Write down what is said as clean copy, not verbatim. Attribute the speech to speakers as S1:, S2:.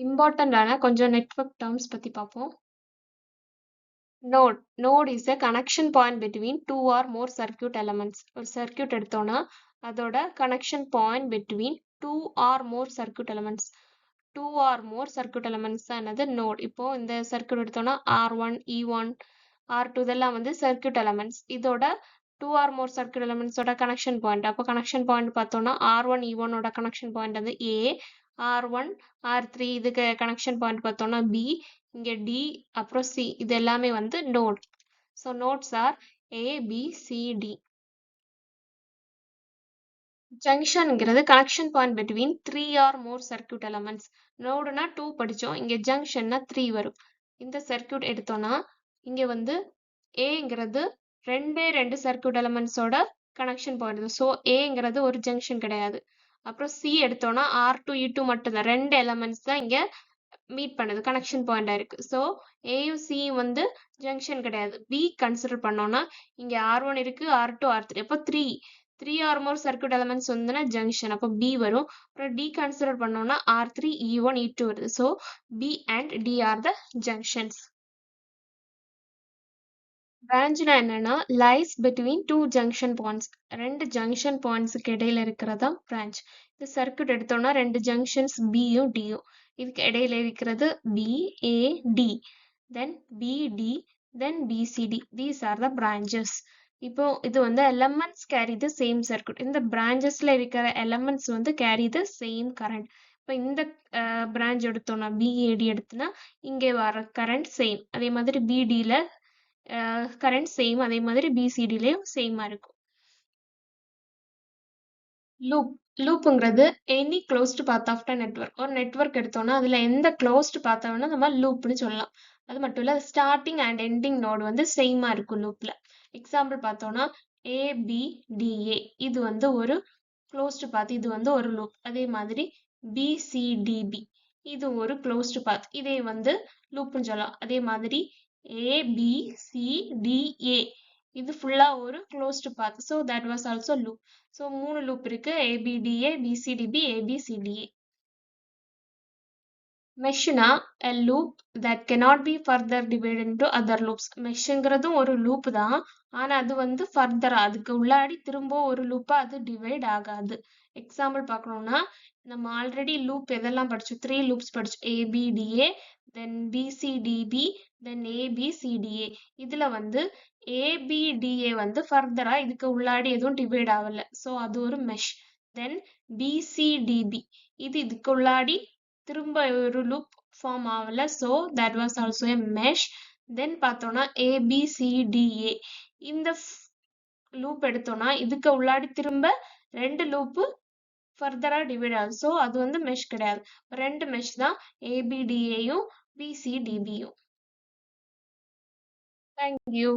S1: இம்பார்ட்டண்டான கொஞ்சம் network terms பத்தி பார்ப்போம். Node is a connection point between two or more circuit elements. ஒரு circuit எடுத்தோம்னா அதோட connection point between two or more circuit elements. Two or more circuit elements தான் என்னது node. இப்போ இந்த circuit எடுத்தோம்னா R1, E1, R2 இதெல்லாம் வந்து circuit elements. இதோட two or more circuit elements ஓட connection point. அப்போ connection point பார்த்தோம்னா R1, E1 ஓட connection point வந்து A, R1, R3 இதுக்கு connection point பார்த்தோம்னா B, இங்க D, அப்புறம் C இது எல்லாமே வந்து node. So nodes are A, B, C, D. ஜங்ஷன்ங்கிறது connection point between three or more circuit elements. நோடுனா 2 படிச்சோம். இங்க ஜங்ஷன்னா 3 வரும். இந்த சர்க்யூட் எடுத்தோம்னா இங்க வந்து Aங்கிறது ரெண்டு சர்க்யூட் எலமெண்ட்ஸோட கனெக்ஷன் பாயிண்ட். ஸோ ஏங்கிறது ஒரு ஜங்ஷன் கிடையாது. அப்புறம் சி எடுத்தோம்னா R2, E2 மட்டும்தான். ரெண்டு எலமெண்ட்ஸ் தான் இங்க மீட் பண்ணுது, கனெக்ஷன் பாயிண்டா இருக்கு. ஸோ ஏயும் சியும் வந்து ஜங்ஷன் கிடையாது. பி கன்சிடர் பண்ணோம்னா இங்க R1 இருக்கு, R2, R3. அப்போ three are more circuit elements வந்துன்னா ஜங்ஷன். அப்போ பி வரும். அப்புறம் டி கன்சிடர் பண்ணோம்னா R3, E1, E2 வருது. So B and D are the junctions. பிரான்ச்னா என்னன்னா lies between two junction points. ரெண்டு ஜங்ஷன் பாயிண்ட்ஸுக்கு இடையில இருக்கிறதா பிரான்ச். இந்த சர்க்யூட் எடுத்தோம்னா ரெண்டு ஜங்ஷன்ஸ் பியும் டியும். இதுக்கு இடையில இருக்கிறது B, A, D, then BD, then BCD. These are the branches. இப்போ இது வந்து elements carry the same circuit. இந்த பிரான்ச்சஸ்ல இருக்கிற எலமெண்ட்ஸ் வந்து கேரி த சேம் கரண்ட். இப்போ இந்த பிரான்ச் எடுத்தோம்னா பிஏடி எடுத்தோம்னா இங்கே வர கரண்ட் சேம். அதே மாதிரி பிடியில் கரண்ட் சேம். அதே மாதிரி பிசிடிலையும் சேமா இருக்கும். லூப்புங்கிறது any closed path of the network. ஒரு நெட்வொர்க் எடுத்தோம்னா அதுல எந்த க்ளோஸ்டு பாத்தை வேணா நம்ம லூப்னு சொல்லலாம். அது மட்டும் இல்ல ஸ்டார்டிங் அண்ட் எண்டிங் நோடு வந்து சேமா இருக்கும் லூப்ல. எக்ஸாம்பிள் பார்த்தோம்னா ABDA இது வந்து ஒரு க்ளோஸ்டு பாத், இது வந்து ஒரு லூப். அதே மாதிரி BCDB இது ஒரு க்ளோஸ்டு பாத், இதே வந்து லூப்னு சொல்லலாம். அதே மாதிரி ABCDA இது ஃபுல்லா ஒரு closed path. So that was also loop. So மூணு loop இருக்கு. ABDA, BCDB, ABCDA. Meshனா a loop that cannot be further divided into other loops. Meshங்கிறதும் ஒரு loop தான். ஆனா அது வந்து further அதுக்கு உள்ளாடி திரும்ப ஒரு loop அது divide ஆகாது. எக்ஸாம்பிள் பார்க்கணும்னா நம்ம ஆல்ரெடி லூப் எதெல்லாம் படிச்சோம்? 3 loops படிச்சோம். ABDA, then BCDB, then ABCDA. இதுல வந்து ABDA வந்து ஃபர்தரா இதுக்கு உள்ளாடி எதுவும் டிவைட் ஆகல. ஸோ அது ஒரு மெஷ். தென் BCDB இது இதுக்கு உள்ளாடி திரும்ப ஒரு லூப் ஃபார்ம் ஆகல. So that was also a mesh. Then பார்த்தோம்னா ABCDA இந்த லூப் எடுத்தோம்னா இதுக்கு உள்ளாடி திரும்ப ரெண்டு லூப்பு ஃபர்தரா டிவைட் ஆகுது. ஸோ அது வந்து மெஷ் கிடையாது. ரெண்டு மெஷ் தான் ABDAயும் BCDBயும். Thank you.